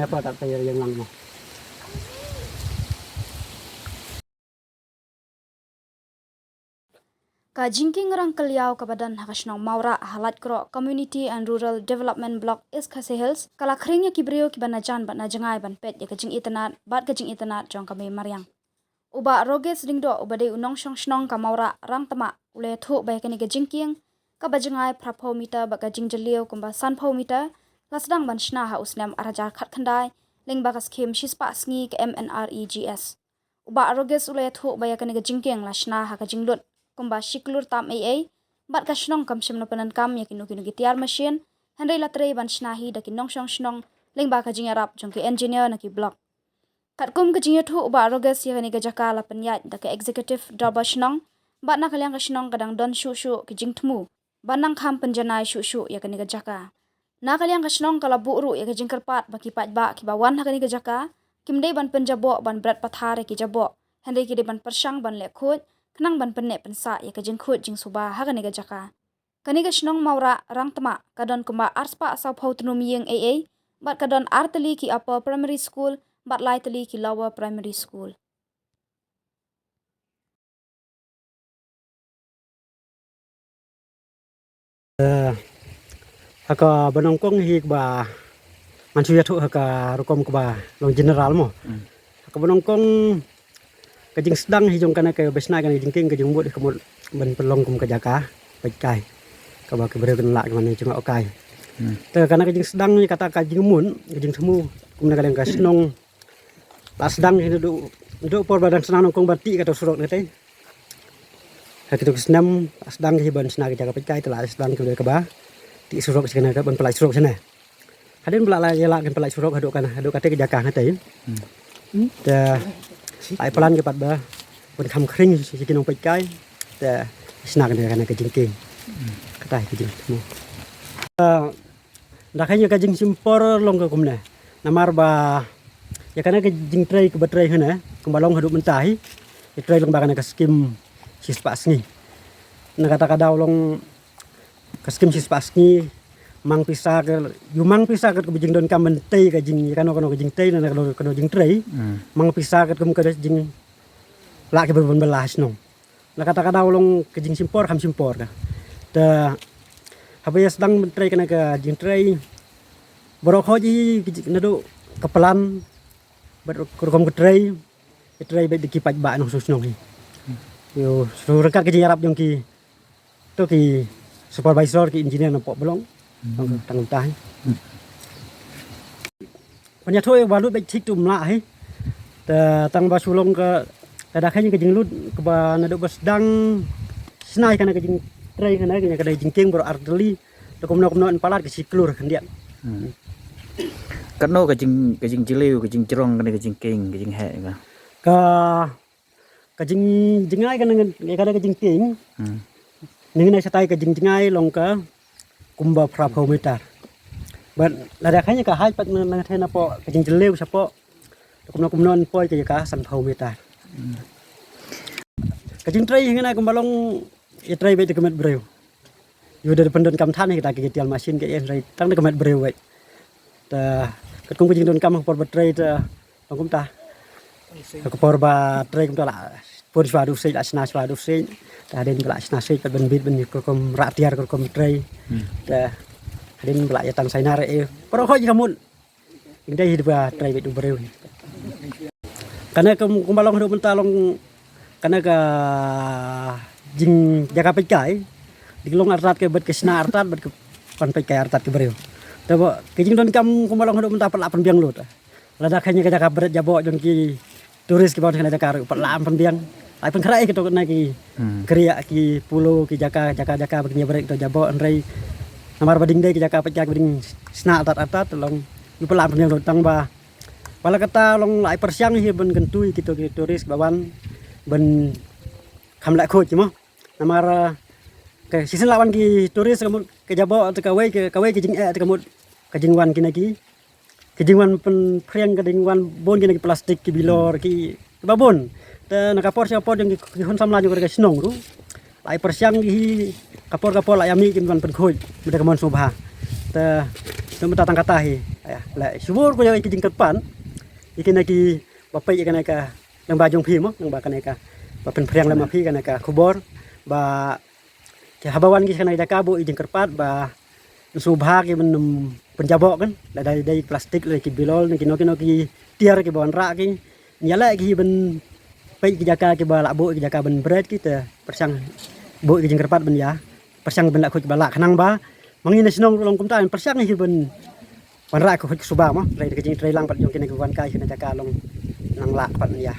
apa tak tahu yang lang mo. Ka jingking rang kaliau ka badan hakasnong maura halat kro Community and Rural Development Block is Khasi Hills kala khring ya kibrio ki bana jan ban na jangai ban pet ya kajing itanat bat kajing itanat jong kami maryang uba roges dingdo ubade unong shong shnong ka maura rang tama ule thu bai kani ka jingking ka bajangai prapho mita ba kajing jalio kumba sanpho mita lasdang ban shna ha usnam arajar khat khandai ling ba ka skim shispa sngi ka MNREGS uba roges ule thu bai kani ka jingking la shna ha ka jinglut kumba shiklur tam ai bat ka shnong kam shim no panan kam ya kinu gitiar machine henry latre ban shnahi da kinong shong shnong lengba ka jingarap jongki engineer na ki block katkum ka jinga thu ba rogas ya ni ga jaka la panyat da ka executive darba shnong bat na kalyang ka shnong kadang don shu shu ki jingthmu banang kham panjanai shu shu ya ni ga jaka na kalyang ka shnong kala buuru ya ka jingkarpat ba ki pat ba ki ba wan ha ni ga jaka kimdei ban panjabo ban brat pathare ki jabo henry ki de ban pershang ban le khut kenang ban penne pensa ya ka jingkhut jing suba ha ga jaka kaniga shnong maura rang tama kadon kumba arspa sa phautnum yeng ai bat kadon artali ki upper primary school bat laitali ki lower primary school Haka banongkong hi ba mansuya thu haka rukom ba long general mo. Haka banongkong kajing sedang hijong kana ke besna kana jingking kajing mut kemut ben pelong kum kajaka baik kai ka ba ke bere kan la mana cuma okai te kana kajing sedang ni kata kajing mun kajing semu kum na kaleng kasnong la sedang hi du por badan senang nongkong bati kata surok nete ha kitu senam sedang hi ban sna kajaka baik kai te la sedang ke ba ti surok sikana ka ban pelai surok sana hadin bela la yala kan pelai surok haduk kate kajaka nete te ai pelan ke pat ba pun kham khring si kinong pai kai te sna kana ka jingking katai ka jing mo dah kayaknya ka jing simpor long ka kumna namar ba ya kana ka jing trai ke batrai hana kumbalong haduk mentai trai long ba kana ka skim sispas ni na kata kadau long ka skim sispas ni mang pisa ke yumang pisa ke bijing don kam mentai ka jing kana ka jing trai na kana jing trai mang pisa ke kum ka jing la ke berbon belas no la kata kadau long ke jing simpor kham simpor ka te apa ya sedang mentrai kana ka jing trai borok hoji nado kepelan berkom ke trai baik dikipat ba no susnong ni yo suruh ka ke jing arab jong ki to ki supervisor ki engineer na pok belong tang tang panya thoi walut baik thik tum la hai te tang ba sulong ka kada khanya ke jing lut ke ba nado basdang snai kana ke jing trai kana ke kada jingking bor arteli to komno en palat ke siklur kandian kano ke jing jiliu ke jing jerong kana ke jing king ke jing he ka jing jingai kana kada ke jing king ning satai ke jing jingai long ka kumba prapho meter ban lada khanya ka hai pat na thena po ke jing jiliu sapo komno en poi ke ka san pho meter ka jing trai ngana kumbalong ya trai baik kemet breu yo dari pendon kam than kita ke tial mesin ke trai tang de kemet breu baik ta ket kum jing don kam por batrai ta kum ta ko por ba trai kum ta la por swadu sei asna swadu sei ta den bela asna sei pat ben bit ben ko kom ratiar ko kom trai ta den bela ya tang sainar e por ho ji kamun indai hidup trai baik du breu karena kumbalong hidup mentalong karena ka jing jaka pekai diglong artat ke bet kesna artat bet ke pan pekai artat ke breu tabo ke jing don kam kumbalong hidup mentah perlapan biang lut lada khanya ke jaka beret jabo jong ki turis ki bon khana jaka perlapan biang ai pen khrai ke to na ki kriya ki pulo ki jaka begini beret to jabo andrei namar bading de ki jaka pekai bading sna artat long yu perlapan biang lut tang ba wala kata long lai persiang hi ben gentui gitu ki turis bawan ben kham lại khôi chứ mo namar ke season lawan ki turis kamu ke jabo atau kawai ke jing ke kamu ke jingwan ki jingwan pen priang ke jingwan bon ki plastik ki bilor ki babon te na kapor siapa yang ki hon samla juga ke snong ru lai persiang ki kapor lai ami ki wan pen khôi beda kamon subha te temu tatang kata hi ya la subur ko yang kijing kerpan ikin lagi bapai ikan ka yang bajong pi mo yang bakan ka bapen priang lama pi kan ka kubor ba ke habawan ki kana jaka bo ijing kerpat ba subha ki men penjabok kan la dari plastik le ki bilol ki no ki tiar ki bawan rak ki nyala ki ben pai ki jaka ki ba labo ki jaka ben bread ki te persang bo ki jing kerpat ben ya persang ben la khoj ba la khanang ba mangin sinong long kum ta persang ki ben wan rak ko subha mo lai ki jing trai lang pat jong ki wan kai ki jaka long nang la pat ya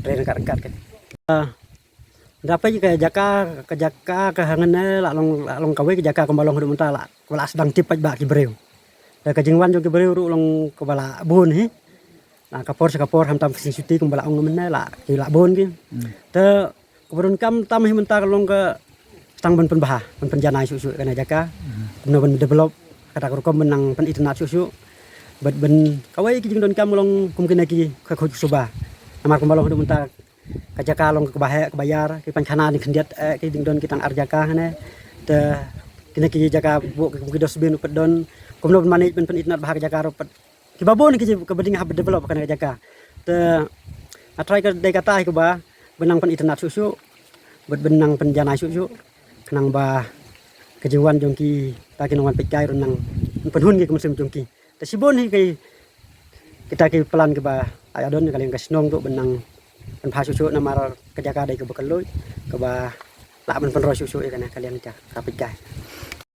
trai dekat kan dapat ke jaka ke hangane la long kawe ke jaka kembalong hidup mentah la wala sedang tipat ba ki breu da ke jingwan jong ki breu ru long ke bala bun hi na kapor ham tam sing suti kembala ong mena la ki la bun ki te keburun kam tam hi mentah long ke stang ben penbah ben penjanai susu kana jaka ben develop kata ko menang pen internet susu ben kawe ki jing don kam long kum kena ki khoj suba amar kembalong hidup mentah kajaka long kebayar ki pankana ni kendiat ki dingdon kitang arjaka hane te kini ki jaka bu ki dosbin pedon komno management pen itnat bahag jaka ropet ki babon ki beding hab develop kan jaka te atrai ka dai kata ki ba benang pen itnat susu benang pen janai susu kenang ba kejiwan jongki ta ki nongan pekai renang pen hun ki musim jongki te sibon ki kita ki pelan ki ba ayadon kalian kasnong tu benang pen pha susu namar kejaka dai ke bekeloi ke ba la ben pen ro susu kan kalian cak kapit kai